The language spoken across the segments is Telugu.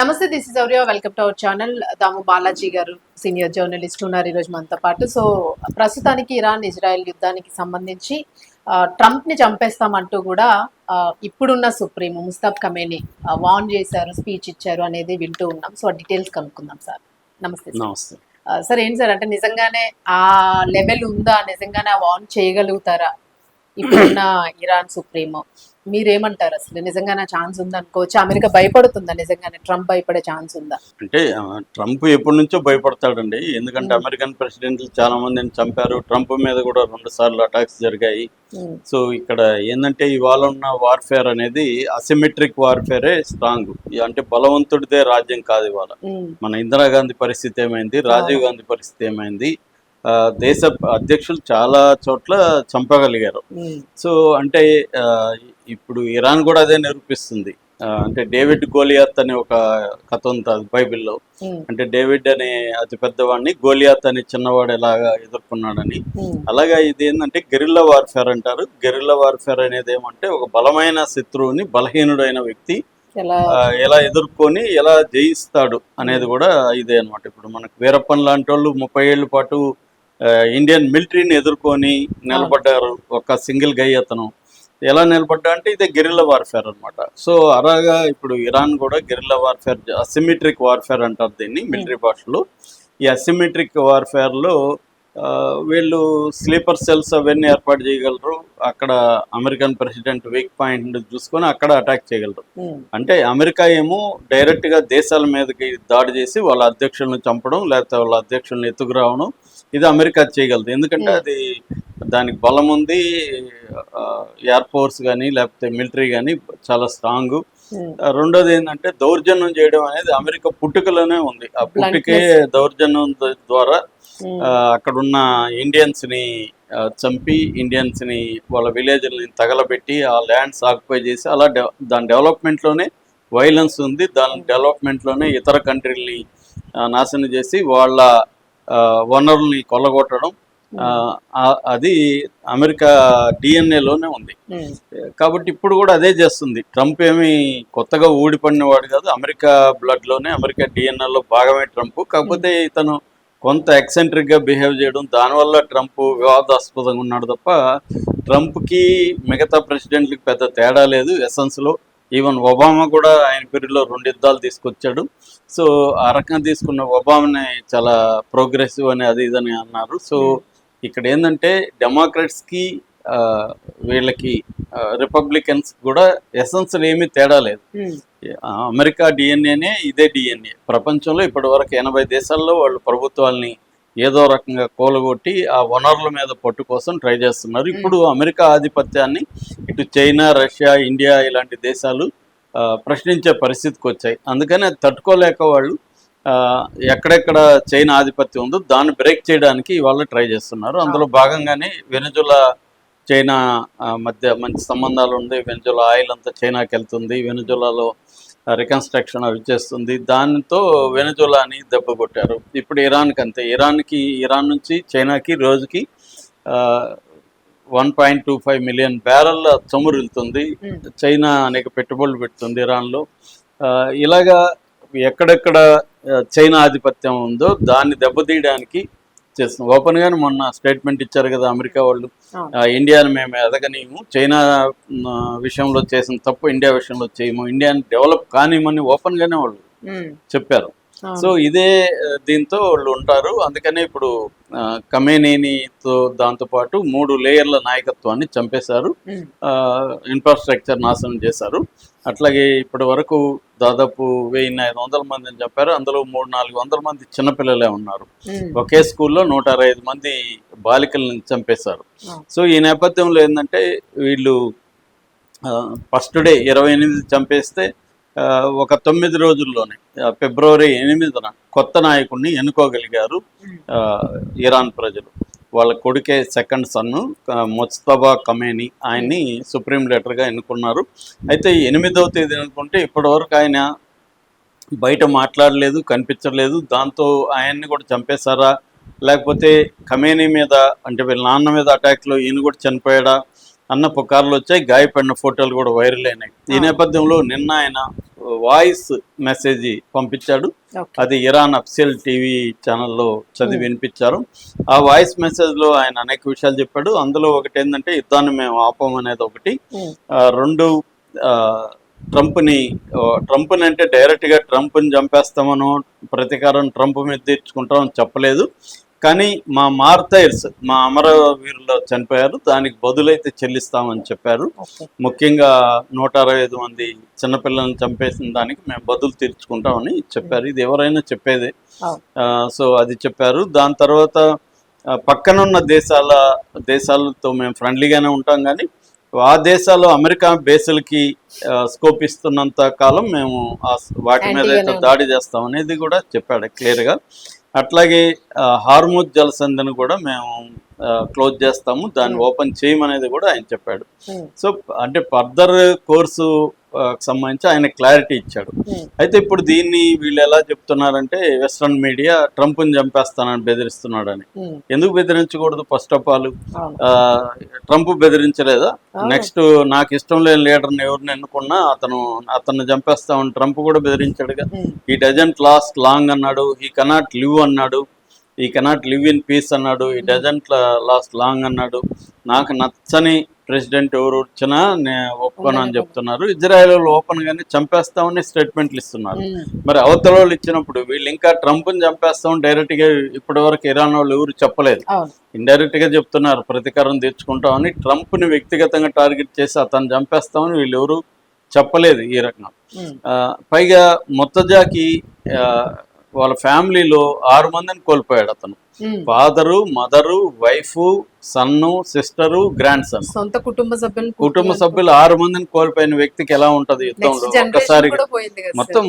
నమస్తే, దిస్ ఇస్ ఔర్య. Welcome to our channel. Damu Balaji గారు సీనియర్ జర్నలిస్ట్ ఉన్నారు ఈరోజు మనతో పాటు. సో ప్రస్తుతానికి ఇరాన్ ఇజ్రాయెల్ యుద్ధానికి సంబంధించి ట్రంప్ ని చంపేస్తామంటూ కూడా ఇప్పుడున్న సుప్రీం ముస్తఫా ఖమేనీ వార్న్ చేశారు, స్పీచ్ ఇచ్చారు అనేది వింటూ ఉన్నాం. సో డీటెయిల్స్ కనుక్కుందాం సార్. నమస్తే. నమస్తే సార్, ఏంటి సార్, అంటే నిజంగానే ఆ లెవెల్ ఉందా? నిజంగానే ఆ వార్న్ చేయగలుగుతారా ఇప్పుడున్న ఇరాన్ సుప్రీం? మీరేమంటారు? అసలు నిజంగానే ఛాన్స్ ఉందా అనుకోవచ్చు? అమెరికా భయపడుతుందా? నిజంగానే ట్రంప్ భయపడే ఛాన్స్ ఉందా? అంటే ట్రంప్ ఎప్పటి నుంచో భయపడతాడండి. ఎందుకంటే అమెరికన్ ప్రెసిడెంట్లు చాలా మందిని చంపారు. ట్రంప్ మీద కూడా 2 సార్లు అటాక్స్ జరిగాయి. సో ఇక్కడ ఏంటంటే ఇవాళ ఉన్న వార్ఫేర్ అనేది అసిమెట్రిక్ వార్ఫేరే స్ట్రాంగ్. అంటే బలవంతుడిదే రాజ్యం కాదు. ఇవాళ మన ఇందిరాగాంధీ పరిస్థితి ఏమైంది, రాజీవ్ గాంధీ పరిస్థితి ఏమైంది, దేశ అధ్యక్షులు చాలా చోట్ల చంపగలిగారు. సో అంటే ఇప్పుడు ఇరాన్ కూడా అదే నిరూపిస్తుంది. అంటే డేవిడ్ గోలియాత్ అనే ఒక కథ ఉంటుంది బైబిల్లో. అంటే డేవిడ్ అనే అతి పెద్దవాడిని గోలియాత్ అనే చిన్నవాడు ఎలాగా ఎదుర్కొన్నాడని. అలాగా ఇది ఏంటంటే గెరిల్లా వార్ఫేర్ అంటారు. గెరిల్లా వార్ఫేర్ అనేది ఏమంటే ఒక బలమైన శత్రువుని బలహీనుడైన వ్యక్తి ఎలా ఎదుర్కొని ఎలా జయిస్తాడు అనేది కూడా ఇదే అనమాట. ఇప్పుడు మనకు వీరప్పన్ లాంటి వాళ్ళు 30 ఏళ్ళ పాటు ఇండియన్ మిలిటరీని ఎదుర్కొని నిలబడ్డారు. ఒక సింగిల్ గై అతను ఎలా నిలబడ్డా అంటే ఇదే గెరిల్లా వార్ఫేర్ అనమాట. సో అలాగా ఇప్పుడు ఇరాన్ కూడా గెరిల్లా వార్ఫేర్, అసిమెట్రిక్ వార్ఫేర్ అంటారు దీన్ని మిలిటరీ భాషలో. ఈ అసిమెట్రిక్ వార్ఫేర్లో వీళ్ళు స్లీపర్ సెల్స్ అవన్నీ ఏర్పాటు చేయగలరు. అక్కడ అమెరికన్ ప్రెసిడెంట్ వీక్ పాయింట్ చూసుకొని అక్కడ అటాక్ చేయగలరు. అంటే అమెరికా ఏమో డైరెక్ట్గా దేశాల మీదకి దాడి చేసి వాళ్ళ అధ్యక్షులను చంపడం, లేకపోతే వాళ్ళ అధ్యక్షులను ఎత్తుకురావడం, ఇది అమెరికా చేయగలదు. ఎందుకంటే అది దానికి బలం ఉంది. ఎయిర్ ఫోర్స్ కానీ లేకపోతే మిలిటరీ కానీ చాలా స్ట్రాంగ్. రెండోది ఏంటంటే దౌర్జన్యం చేయడం అనేది అమెరికా పుట్టుకలోనే ఉంది. ఆ పుట్టుకే దౌర్జన్యం ద్వారా అక్కడున్న ఇండియన్స్ ని చంపి, ఇండియన్స్ ని వాళ్ళ విలేజ్ని తగలబెట్టి ఆ ల్యాండ్స్ ఆక్యుపై చేసి అలా దాని డెవలప్మెంట్లోనే వైలెన్స్ ఉంది. దాని డెవలప్మెంట్లోనే ఇతర కంట్రీల్ని నాశనం చేసి వాళ్ళ వనరుల్ని కొల్లగొట్టడం, అది అమెరికా డిఎన్ఏలోనే ఉంది. కాబట్టి ఇప్పుడు కూడా అదే చేస్తుంది. ట్రంప్ ఏమి కొత్తగా ఊడిపడినవాడు కాదు. అమెరికా బ్లడ్లోనే, అమెరికా డిఎన్ఏలో భాగమే ట్రంప్. కాకపోతే ఇతను కొంత ఎక్సెంట్రిక్గా బిహేవ్ చేయడం, దానివల్ల ట్రంప్ వివాదాస్పదంగా ఉన్నాడు తప్ప ట్రంప్కి మిగతా ప్రెసిడెంట్లకి పెద్ద తేడా లేదు ఎసెన్స్లో. ఈవెన్ ఒబామా కూడా ఆయన పీరియడ్లో 2 యుద్ధాలు తీసుకొచ్చాడు. సో ఆ రకంగా తీసుకున్న ఒబామాని చాలా ప్రోగ్రెసివ్ అని అది ఇదని అన్నారు. సో ఇక్కడ ఏంటంటే డెమోక్రాట్స్కి వీళ్ళకి రిపబ్లికన్స్ కూడా ఎసెన్స్లో ఏమీ తేడా లేదు. అమెరికా డిఎన్ఏనే ఇదే డిఎన్ఏ. ప్రపంచంలో ఇప్పటి వరకు 80 దేశాల్లో వాళ్ళు ప్రభుత్వాల్ని ఏదో రకంగా కూలగొట్టి ఆ వనరుల మీద పట్టు కోసం ట్రై చేస్తున్నారు. ఇప్పుడు అమెరికా ఆధిపత్యాన్ని ఇటు చైనా, రష్యా, ఇండియా ఇలాంటి దేశాలు ప్రశ్నించే పరిస్థితికి వచ్చాయి. అందుకని అది తట్టుకోలేక వాళ్ళు ఎక్కడెక్కడ చైనా ఆధిపత్యం ఉందో దాన్ని బ్రేక్ చేయడానికి ఇవాళ ట్రై చేస్తున్నారు. అందులో భాగంగానే వెనజులా చైనా మధ్య మంచి సంబంధాలు ఉంది. వెనజులా ఆయిల్ అంతా చైనాకి వెళ్తుంది. వెనజులాలో రికన్స్ట్రక్షన్ అవి చేస్తుంది. దానితో వెనజులాని దెబ్బ కొట్టారు. ఇప్పుడు ఇరాన్కి అంతే. ఇరాన్ నుంచి చైనాకి రోజుకి 1.25 మిలియన్ బ్యారెల్ల చమురు వెళ్తుంది. చైనా అనేక పెట్టుబడులు పెడుతుంది ఇరాన్లో. ఇలాగా ఎక్కడెక్కడ చైనా ఆధిపత్యం ఉందో దాన్ని దెబ్బతీయడానికి చేస్తున్నాం. ఓపెన్గానే మొన్న స్టేట్మెంట్ ఇచ్చారు కదా అమెరికా వాళ్ళు, ఇండియాని మేము ఎదగనీయము, చైనా విషయంలో చేసిన తప్పు ఇండియా విషయంలో చేయము, ఇండియాని డెవలప్ కానిమని ఓపెన్గానే వాళ్ళు చెప్పారు. సో ఇదే దీంతో వాళ్ళు ఉంటారు. అందుకనే ఇప్పుడు ఖమేనీతో దాంతోపాటు 3 లేయర్ల నాయకత్వాన్ని చంపేశారు, ఇన్ఫ్రాస్ట్రక్చర్ నాశనం చేశారు. అట్లాగే ఇప్పటి వరకు దాదాపు 1500 మందిని చంపారు. అందులో 300-400 మంది చిన్నపిల్లలే ఉన్నారు. ఒకే స్కూల్లో 165 మంది బాలికలను చంపేశారు. సో ఈ నేపథ్యంలో ఏంటంటే వీళ్ళు ఫస్ట్ డే 28 చంపేస్తే ఒక 9 రోజుల్లోనే ఫిబ్రవరి 8న కొత్త నాయకుడిని ఎన్నుకోగలిగారు ఇరాన్ ప్రజలు. వాళ్ళ కొడుకే సెకండ్ సన్ను ముస్తఫా ఖమేనీ, ఆయన్ని సుప్రీం లీడర్గా ఎన్నుకున్నారు. అయితే 8వ తేదీ ఎన్నుకుంటే ఇప్పటివరకు ఆయన బయట మాట్లాడలేదు, కనిపించలేదు. దాంతో ఆయన్ని కూడా చంపేశారా, లేకపోతే ఖమేనీ మీద అంటే వీళ్ళ నాన్న మీద అటాక్లో ఈయన కూడా చనిపోయాడా, అన్న పుకార్లు వచ్చాయి, గాయపడిన ఫోటోలు కూడా వైరల్ అయినాయి. ఈ నేపథ్యంలో నిన్న ఆయన వాయిస్ మెసేజ్ పంపించాడు. అది ఇరాన్ అఫిషియల్ టీవీ ఛానల్లో చదివి వినిపించారు. ఆ వాయిస్ మెసేజ్ లో ఆయన అనేక విషయాలు చెప్పాడు. అందులో ఒకటి ఏంటంటే యుద్ధాన్ని మేము ఆపమనేది ఒకటి, రెండు ట్రంప్ని అంటే డైరెక్ట్గా ట్రంప్ని చంపేస్తామనో ప్రతీకారం ట్రంప్ మీద తీర్చుకుంటామని చెప్పలేదు. కానీ మా మార్టైర్స్, మా అమరవీరులు చనిపోయారు, దానికి బదులైతే చెల్లిస్తామని చెప్పారు. ముఖ్యంగా 165 మంది చిన్నపిల్లల్ని చంపేసిన దానికి మేము బదులు తీర్చుకుంటామని చెప్పారు. ఇది ఎవరైనా చెప్పేదే. సో అది చెప్పారు. దాని తర్వాత పక్కనున్న దేశాలతో మేము ఫ్రెండ్లీగానే ఉంటాం, కానీ ఆ దేశాలు అమెరికా బేసులకి స్కోప్ ఇస్తున్నంత కాలం మేము వాటి మీద అయితే దాడి చేస్తాం అనేది కూడా చెప్పాడు క్లియర్గా. అట్లాగే హార్ముజ్ జలసంధిని కూడా మేము క్లోజ్ చేస్తాము, దాన్ని ఓపెన్ చేయమనేది కూడా ఆయన చెప్పాడు. సో అంటే ఫర్దర్ కోర్సు సంబంధించి ఆయన క్లారిటీ ఇచ్చాడు. అయితే ఇప్పుడు దీన్ని వీళ్ళు ఎలా చెప్తున్నారంటే వెస్ట్రన్ మీడియా ట్రంప్ని చంపేస్తానని బెదిరిస్తున్నాడని. ఎందుకు బెదిరించకూడదు? ఫస్ట్ ఆఫ్ ఆల్ ట్రంప్ బెదిరించలేదా? నెక్స్ట్ నాకు ఇష్టం లేని లీడర్ని ఎవరిని ఎన్నుకున్నా అతన్ని చంపేస్తామని ట్రంప్ కూడా బెదిరించాడుగా. హీ డజంట్ లాస్ట్ లాంగ్ అన్నాడు, హీ కెనాట్ లివ్ అన్నాడు, ఈ కెనాట్ లివ్ ఇన్ పీస్ అన్నాడు, ఈ డజంట్ లాస్ట్ లాంగ్ అన్నాడు. నాకు నచ్చని ప్రెసిడెంట్ ఎవరు వచ్చినా నేను ఒప్పుకోను అని చెప్తున్నారు. ఇజ్రాయెల్ వాళ్ళు ఓపెన్ గానే చంపేస్తామని స్టేట్మెంట్లు ఇస్తున్నారు. మరి అవతల వాళ్ళు ఇచ్చినప్పుడు వీళ్ళు ఇంకా ట్రంప్ని చంపేస్తామని డైరెక్ట్ గా ఇప్పటి వరకు ఇరాన్ వాళ్ళు ఎవరు చెప్పలేదు, ఇండైరెక్ట్ గా చెప్తున్నారు ప్రతీకారం తీర్చుకుంటామని. ట్రంప్ని వ్యక్తిగతంగా టార్గెట్ చేసి అతను చంపేస్తామని వీళ్ళు ఎవరు చెప్పలేదు ఈ రకంగా. పైగా మొత్తజాకి వాళ్ళ ఫ్యామిలీలో 6 మందిని కోల్పోయాడు అతను. ఫాదరు, మదరు, వైఫ్, సన్ను, సిస్టరు, గ్రాండ్ సన్, సొంత కుటుంబ సభ్యులు 6 మందిని కోల్పోయిన వ్యక్తికి ఎలా ఉంటది యుద్ధంలో? ఒక్కసారిగా మొత్తం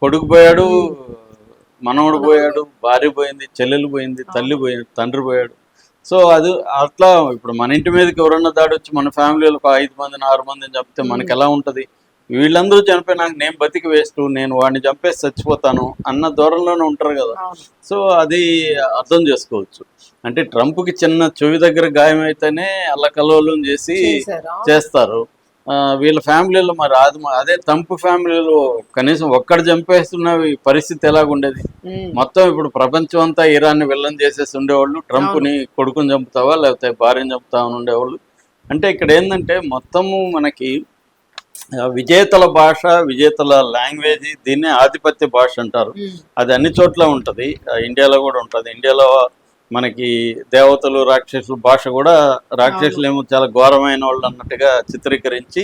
కొడుకు పోయాడు, మనవడు పోయాడు, భార్య పోయింది, చెల్లెలు పోయింది, తల్లి పోయింది, తండ్రి పోయాడు. సో అది అట్లా ఇప్పుడు మన ఇంటి మీదకి ఎవరన్నా దాడి వచ్చి మన ఫ్యామిలీలో 5 మందిని 6 మందిని చంపితే మనకి ఎలా ఉంటది? వీళ్ళందరూ చనిపోయినాక నేను బతికి వేస్ట్, నేను వాడిని చంపేసి చచ్చిపోతాను అన్న దూరంలోనే ఉంటారు కదా. సో అది అర్థం చేసుకోవచ్చు. అంటే ట్రంప్కి చిన్న చెవి దగ్గర గాయం అయితేనే అల్లకల్లోలం చేస్తారు. వీళ్ళ ఫ్యామిలీలో మరి అదే ట్రంప్ ఫ్యామిలీలో కనీసం ఒక్కడు చంపేస్తున్న పరిస్థితి ఎలాగుండేది? మొత్తం ఇప్పుడు ప్రపంచం అంతా ఇరాన్ని విలన్ చేసేసి ఉండేవాళ్ళు, ట్రంప్ని కొడుకుని చంపుతావా లేకపోతే భార్యను చంపుతావా అని ఉండేవాళ్ళు. అంటే ఇక్కడ ఏంటంటే మొత్తము మనకి విజేతల భాష, విజేతల లాంగ్వేజ్, దీన్నే ఆధిపత్య భాష అంటారు. అది అన్ని చోట్ల ఉంటుంది, ఇండియాలో కూడా ఉంటుంది. ఇండియాలో మనకి దేవతలు రాక్షసుల భాష కూడా, రాక్షసులు ఏమో చాలా ఘోరమైన వాళ్ళు అన్నట్టుగా చిత్రీకరించి,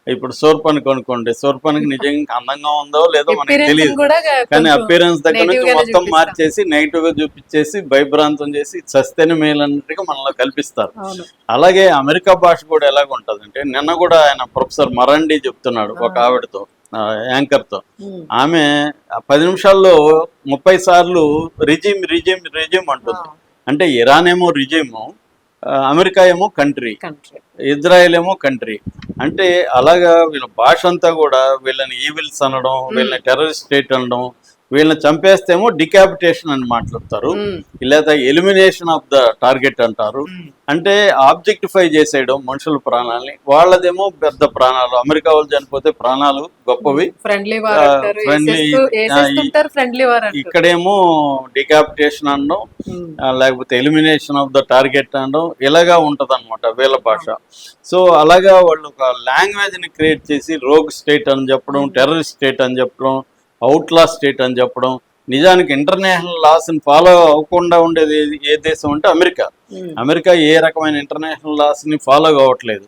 ఇప్పుడు శూర్పణఖ అనుకోండి, శూర్పణఖ నిజంగా అందంగా ఉందో లేదో మనకి తెలియదు, కానీ అపియరెన్స్ దగ్గర నుంచి మొత్తం మార్చేసి నెగిటివ్ గా చూపించేసి భయభ్రాంతం చేసి చస్తేనే మేలు అన్నట్టుగా మనలో కల్పిస్తారు. అలాగే అమెరికా భాష కూడా ఎలాగుంటదంటే, నిన్న కూడా ఆయన ప్రొఫెసర్ మరండి చెప్తున్నాడు ఒక ఆవిడతో, యాంకర్ తో. ఆమె 10 నిమిషాల్లో 30 సార్లు రిజిమ్ రిజిమ్ రిజిమ్ అంటుంది. అంటే ఇరాన్ ఏమో రిజిము, అమెరికా ఏమో కంట్రీ, ఇజ్రాయెల్ ఏమో కంట్రీ. అంటే అలాగా వీళ్ళ భాష అంతా కూడా వీళ్ళని ఈవిల్స్ అనడం, వీళ్ళని టెర్రరిస్ట్ స్టేట్ అనడం, వీళ్ళని చంపేస్తేమో డికాపిటేషన్ అని మాట్లాడతారు, లేదా ఎలిమినేషన్ ఆఫ్ ద టార్గెట్ అంటారు. అంటే ఆబ్జెక్టిఫై చేసేయడం మనుషుల ప్రాణాలని. వాళ్ళదేమో పెద్ద ప్రాణాలు, అమెరికా వాళ్ళు చనిపోతే ప్రాణాలు గొప్పవి, ఫ్రెండ్లీ, ఇక్కడేమో డికాపిటేషన్ అనడం, లేకపోతే ఎలిమినేషన్ ఆఫ్ ద టార్గెట్ అనడం, ఇలాగా ఉంటది అనమాట వీళ్ళ భాష. సో అలాగా వాళ్ళు ఒక లాంగ్వేజ్ ని క్రియేట్ చేసి రోగ్ స్టేట్ అని చెప్పడం, టెర్రరిస్ట్ స్టేట్ అని చెప్పడం, అవుట్లా స్టేట్ అని చెప్పడం. నిజానికి ఇంటర్నేషనల్ లాస్ ని ఫాలో అవ్వకుండా ఉండేది ఏ దేశం అంటే అమెరికా. అమెరికా ఏ రకమైన ఇంటర్నేషనల్ లాస్ ని ఫాలో కావట్లేదు.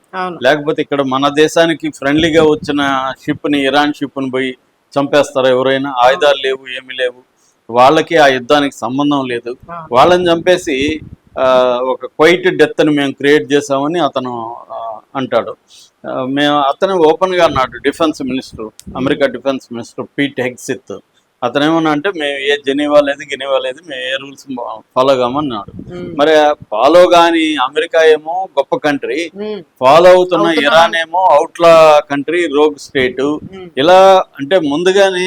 లేకపోతే ఇక్కడ మన దేశానికి ఫ్రెండ్లీగా వచ్చిన షిప్ ని, ఇరాన్ షిప్ ని పోయి చంపేస్తారు ఎవరైనా. ఆయుధాలు లేవు, ఏమీ లేవు, వాళ్ళకి ఆ యుద్ధానికి సంబంధం లేదు. వాళ్ళని చంపేసి ఒక క్వైట్ డెత్ ని మేము క్రియేట్ చేసామని అతను అంటాడు. అతను ఓపెన్ గా అన్నాడు, defence minister, America defence minister Pete Hegseth. అతను ఏమన్నా అంటే మేము ఏ జెనీవా లేదు, గినీవా లేదు, మేము ఏ రూల్స్ ఫాలో కామన్నాడు. మరి ఫాలో కాని అమెరికా ఏమో గొప్ప కంట్రీ, ఫాలో అవుతున్న ఇరాన్ ఏమో అవుట్లా కంట్రీ, రోగ్ స్టేట్. ఇలా అంటే ముందుగానే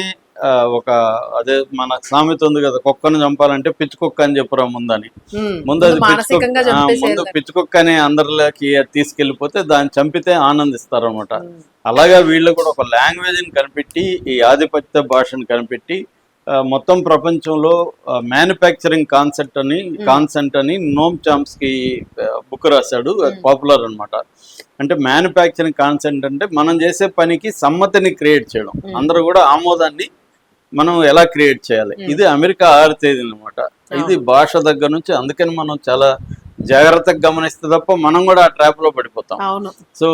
ఒక అదే మన సామెత ఉంది కదా, కుక్కను చంపాలంటే పిచ్చి కుక్క అని చెప్పురా ముందని. ముందు అది మానసికంగా ముందు పిచ్చి కుక్క అని అందరిలోకి తీసుకెళ్లిపోతే దాన్ని చంపితే ఆనందిస్తారు అనమాట. అలాగా వీళ్ళు కూడా ఒక లాంగ్వేజ్ని కనిపెట్టి, ఈ ఆధిపత్య భాషను కనిపెట్టి మొత్తం ప్రపంచంలో మ్యానుఫ్యాక్చరింగ్ కాన్సెప్ట్ అని నోమ్ చామ్స్కీ బుక్ రాశాడు. అది పాపులర్ అనమాట. అంటే మ్యానుఫ్యాక్చరింగ్ కాన్సెప్ట్ అంటే మనం చేసే పనికి సమ్మతిని క్రియేట్ చేయడం, అందరూ కూడా ఆమోదాన్ని మనం ఎలా క్రియేట్ చేయాలి. ఇది అమెరికా ఆరితేది అనమాట. ఇది భాష దగ్గర నుంచి. అందుకని మనం చాలా జాగ్రత్తగా గమనిస్తే తప్ప మనం కూడా ఆ ట్రాప్ లో పడిపోతాం. సో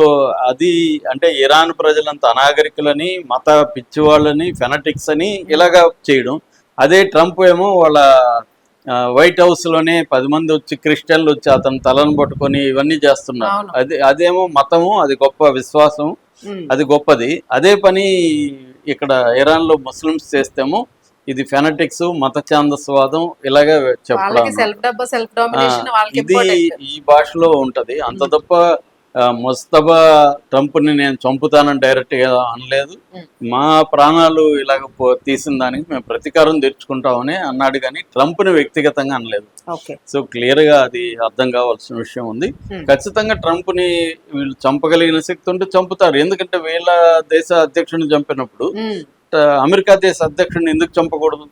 అది అంటే ఇరాన్ ప్రజలంతా అనాగరికులని, మత పిచ్చివాళ్ళని, ఫెనటిక్స్ అని ఇలాగా చేయడం. అదే ట్రంప్ ఏమో వాళ్ళ వైట్ హౌస్ లోనే 10 మంది వచ్చి క్రిస్టియన్లు వచ్చి అతను తలను పట్టుకొని ఇవన్నీ చేస్తున్నారు. అదేమో మతము, అది గొప్ప విశ్వాసం, అది గొప్పది. అదే పని ఇక్కడ ఇరాన్ లో ముస్లిమ్స్ చేస్తేమో ఇది ఫెనటిక్స్, మత ఛాందస్వాదం ఇలాగే చెప్పడం. ఇది ఈ భాషలో ఉంటది. అంత తప్ప ముస్తఫా ట్రంప్ని నేను చంపుతానని డైరెక్ట్ గా అనలేదు. మా ప్రాణాలు ఇలాగ తీసిన దానికి మేము ప్రతీకారం తెచ్చుకుంటామని అన్నాడు, కానీ ట్రంప్ని వ్యక్తిగతంగా అనలేదు. సో క్లియర్ గా అది అర్థం కావాల్సిన విషయం ఉంది. ఖచ్చితంగా ట్రంప్ని వీళ్ళు చంపగలిగిన శక్తి ఉంటే చంపుతారు. ఎందుకంటే వీళ్ళ దేశ అధ్యక్షుడిని చంపినప్పుడు అమెరికా దేశ అధ్యక్షుడిని ఎందుకు చంపకూడదు?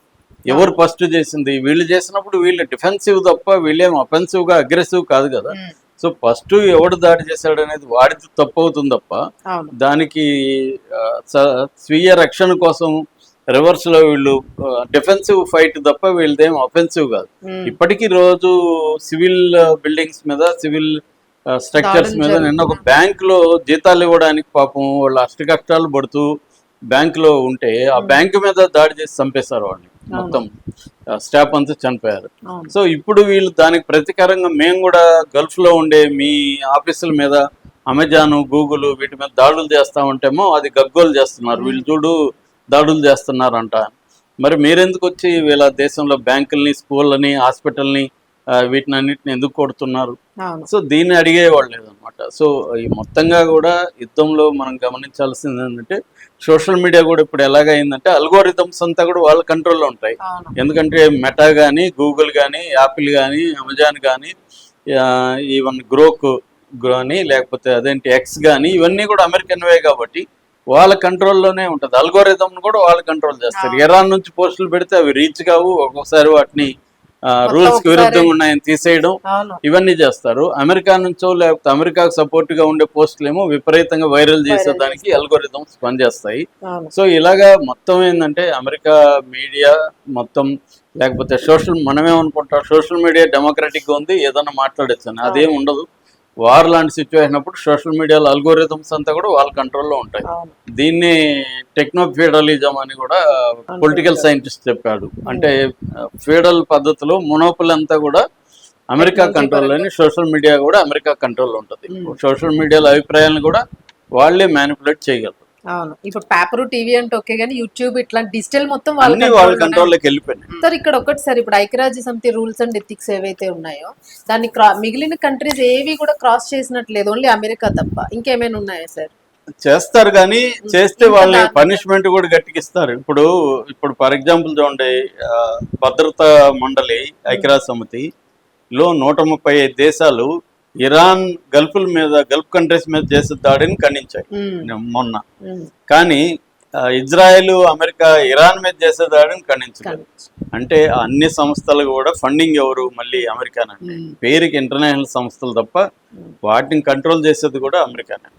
ఎవరు ఫస్ట్ చేసింది? వీళ్ళు చేసినప్పుడు వీళ్ళు డిఫెన్సివ్ తప్ప వీళ్ళేం అఫెన్సివ్ గా అగ్రెసివ్ కాదు కదా. సో ఫస్ట్ ఎవడు దాడి చేశాడు అనేది వాడిది తప్పు అవుతుంది తప్ప దానికి స్వీయ రక్షణ కోసం రివర్స్ లో వీళ్ళు డిఫెన్సివ్ ఫైట్ తప్ప వీళ్ళదేం అఫెన్సివ్ కాదు. ఇప్పటికీ రోజు సివిల్ బిల్డింగ్స్ మీద, సివిల్ స్ట్రక్చర్స్ మీద, నిన్న ఒక బ్యాంక్ లో జీతాలు ఇవ్వడానికి పాపం వాళ్ళు అష్ట కష్టాలు పడుతూ బ్యాంక్ లో ఉంటే ఆ బ్యాంకు మీద దాడి చేసి చంపేశారు వాళ్ళని. మొత్తం స్టాఫ్ అంతా చనిపోయారు. సో ఇప్పుడు వీళ్ళు దానికి ప్రతీకారంగా మేము కూడా గల్ఫ్ లో ఉండే మీ ఆఫీసుల మీద అమెజాన్, గూగుల్ వీటి మీద దాడులు చేస్తా ఉంటేమో అది గగ్గోలు చేస్తున్నారు. వీళ్ళు చూడు దాడులు చేస్తున్నారంట. మరి మీరెందుకు వచ్చి వీళ్ళ దేశంలో బ్యాంకుల్ని, స్కూళ్ళని, హాస్పిటల్ని వీటిని అన్నిటిని ఎందుకు కొడుతున్నారు? సో దీన్ని అడిగేవాళ్ళు లేదనమాట. సో ఈ మొత్తంగా కూడా యుద్ధంలో మనం గమనించాల్సింది ఏంటంటే సోషల్ మీడియా కూడా ఇప్పుడు ఎలాగైందంటే అల్గోరిథమ్స్ అంతా కూడా వాళ్ళ కంట్రోల్లో ఉంటాయి. ఎందుకంటే మెటా కానీ, గూగుల్ కానీ, యాపిల్ కానీ, అమెజాన్ కానీ, ఈవెన్ గ్రోక్ కానీ, లేకపోతే అదేంటి ఎక్స్ కానీ, ఇవన్నీ కూడా అమెరికన్వే కాబట్టి వాళ్ళ కంట్రోల్లోనే ఉంటుంది. అల్గోరిథం కూడా వాళ్ళు కంట్రోల్ చేస్తారు. ఇరాన్ నుంచి పోస్టులు పెడితే అవి రీచ్ కావు. ఒక్కొక్కసారి వాటిని రూల్స్ కి విరుద్ధంగా ఉన్నాయని తీసేయడం, ఇవన్నీ చేస్తారు. అమెరికా నుంచో లేకపోతే అమెరికాకు సపోర్ట్ గా ఉండే పోస్టులు ఏమో విపరీతంగా వైరల్ చేసేదానికి అల్గోరిథమ్స్ పనిచేస్తాయి. సో ఇలాగా మొత్తం ఏంటంటే అమెరికా మీడియా మొత్తం, లేకపోతే మనమేమనుకుంటాం సోషల్ మీడియా డెమోక్రటిక్ గా ఉంది, ఏదన్నా మాట్లాడచ్చు. అదేం ఉండదు. వార్ లాంటి సిచ్యువేషన్ అప్పుడు సోషల్ మీడియాలో అల్గోరిథమ్స్ అంతా కూడా వాళ్ళ కంట్రోల్లో ఉంటాయి. దీన్ని టెక్నో ఫీడలిజం అని కూడా పొలిటికల్ సైంటిస్ట్ చెప్పాడు. అంటే ఫీడల్ పద్ధతిలో మొనోపల్ అంతా కూడా అమెరికా కంట్రోల్లోని, సోషల్ మీడియా కూడా అమెరికా కంట్రోల్లో ఉంటుంది. సోషల్ మీడియాలో అభిప్రాయాలను కూడా వాళ్ళే మ్యానిపులేట్ చేయగలరు. అవును. ఇప్పుడు పేపర్, టీవీ అంటే ఓకే, కానీ యూట్యూబ్ ఇట్లా డిజిటల్ మొత్తం వాళ్ళ కంట్రోల్లోకి వెళ్ళిపోయింది. సార్ ఇక్కడ ఒకటి సార్, ఇప్పుడు ఐక్యరాజ్య సమితి రూల్స్ అండ్ ఎథిక్స్ ఏవైతే ఉన్నాయో దాన్ని మిగిలిన కంట్రీస్ ఏవి కూడా క్రాస్ చేసినట్లేదు, ఓన్లీ అమెరికా తప్ప. ఇంకేమైనా ఉన్నాయా సార్? చేస్తారు, కానీ చేస్తే వాళ్ళ పనిష్మెంట్ కూడా గట్టికిస్తారు. ఇప్పుడు ఫర్ ఎగ్జాంపుల్ చూడండి, భద్రతా మండలి ఐక్యరాజ్య సమితిలో 135 దేశాలు ఇరాన్ గల్ఫ్ కంట్రీస్ మీద చేసే దాడిని ఖండించాయి మొన్న. కానీ ఇజ్రాయెల్, అమెరికా ఇరాన్ మీద చేసే దాడిని ఖండించలేదు. అంటే అన్ని సంస్థలు కూడా ఫండింగ్ ఎవరు? మళ్ళీ అమెరికానే. పేరుకి ఇంటర్నేషనల్ సంస్థలు తప్ప వాటిని కంట్రోల్ చేసేది కూడా అమెరికానే.